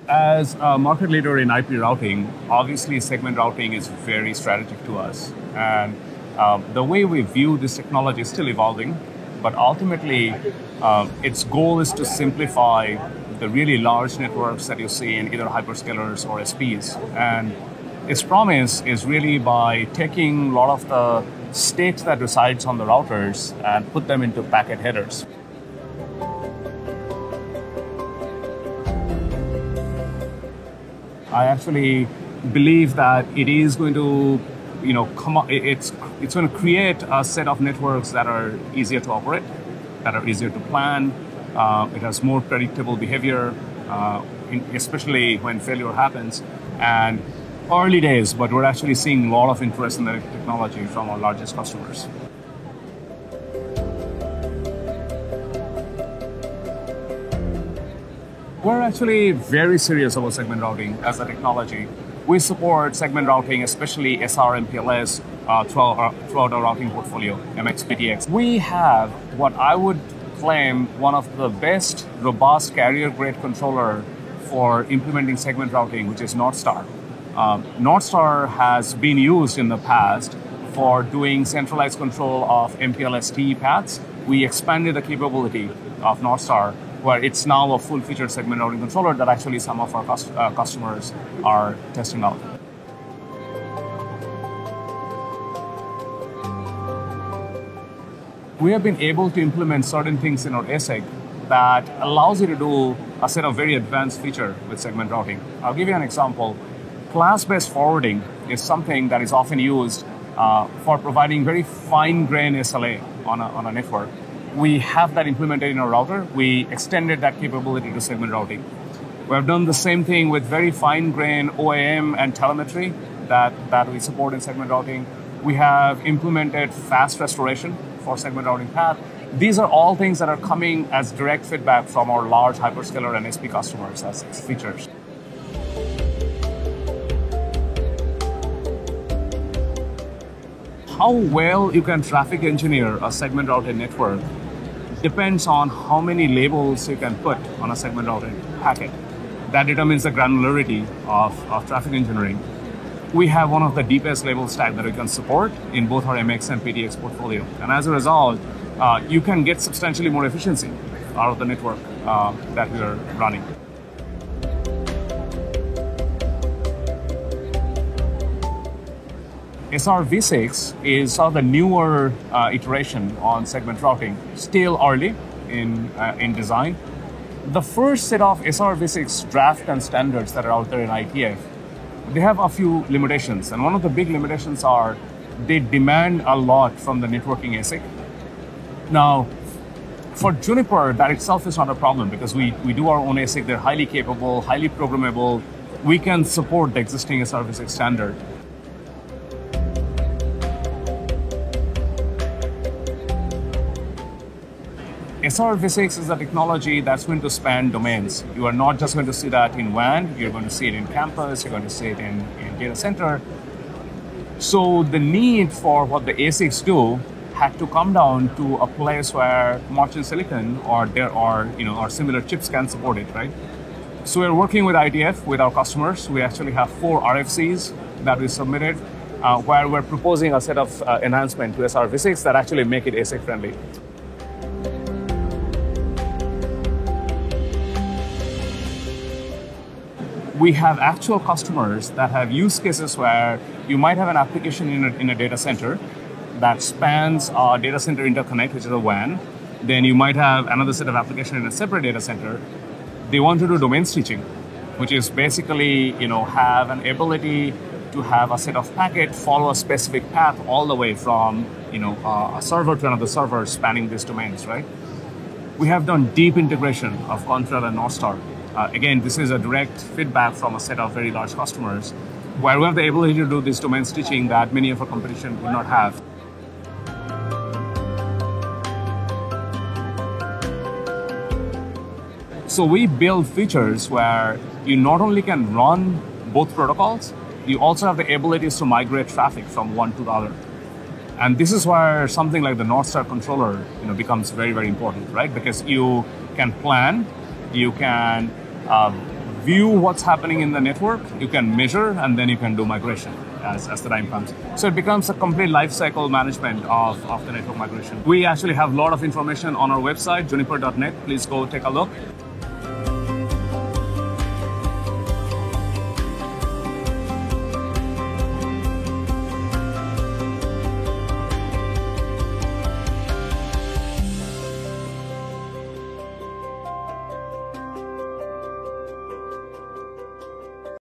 As a market leader in IP routing, obviously segment routing is very strategic to us. And the way we view this technology is still evolving, but ultimately its goal is to simplify the really large networks that you see in either hyperscalers or SPs. And its promise is really by taking a lot of the state that resides on the routers and put them into packet headers. I actually believe that it is going to, it's going to create a set of networks that are easier to operate, that are easier to plan. It has more predictable behavior, especially when failure happens. And early days, but we're actually seeing a lot of interest in the technology from our largest customers. We're actually very serious about segment routing as a technology. We support segment routing, especially SR and PLS, throughout our routing portfolio, MX, PTX. We have what I would claim one of the best robust carrier-grade controller for implementing segment routing, which is Nossa. Nossa has been used in the past for doing centralized control of MPLS-T paths. We expanded the capability of Nossa, where it's now a full-featured segment routing controller that actually some of our customers are testing out. We have been able to implement certain things in our ASIC that allows you to do a set of very advanced feature with segment routing. I'll give you an example. Class-based forwarding is something that is often used for providing very fine-grained SLA on a network. We have that implemented in our router. We extended that capability to segment routing. We have done the same thing with very fine-grained OAM and telemetry that we support in segment routing. We have implemented fast restoration for segment routing path. These are all things that are coming as direct feedback from our large hyperscaler and SP customers as features. How well you can traffic engineer a segment routed network depends on how many labels you can put on a segment routed packet. That determines the granularity of traffic engineering. We have one of the deepest label stack that we can support in both our MX and PTX portfolio. And as a result, you can get substantially more efficiency out of the network that we are running. SR V6 is sort of the newer iteration on segment routing, still early in design. The first set of SR V6 draft and standards that are out there in ITF, they have a few limitations. And one of the big limitations are they demand a lot from the networking ASIC. Now, for Juniper, that itself is not a problem because we do our own ASIC. They're highly capable, highly programmable. We can support the existing SR V6 standard. SR V6 is a technology that's going to span domains. You are not just going to see that in WAN, you're going to see it in campus, you're going to see it in data center. So the need for what the ASICs do had to come down to a place where merchant silicon or similar chips can support it, right? So we're working with ITF, with our customers. We actually have 4 RFCs that we submitted where we're proposing a set of enhancement to SR V6 that actually make it ASIC friendly. We have actual customers that have use cases where you might have an application in a data center that spans a data center interconnect, which is a WAN. Then you might have another set of application in a separate data center. They want to do domain stitching, which is basically, have an ability to have a set of packet follow a specific path all the way from, a server to another server spanning these domains, right? We have done deep integration of Contrail and Nossa. Again, this is a direct feedback from a set of very large customers where we have the ability to do this domain stitching that many of our competition would not have. So we build features where you not only can run both protocols, you also have the abilities to migrate traffic from one to the other. And this is where something like the Nossa controller, becomes very, very important, right? Because you can plan, you can view what's happening in the network, you can measure, and then you can do migration as the time comes. So it becomes a complete life cycle management of the network migration. We actually have a lot of information on our website, juniper.net. Please go take a look.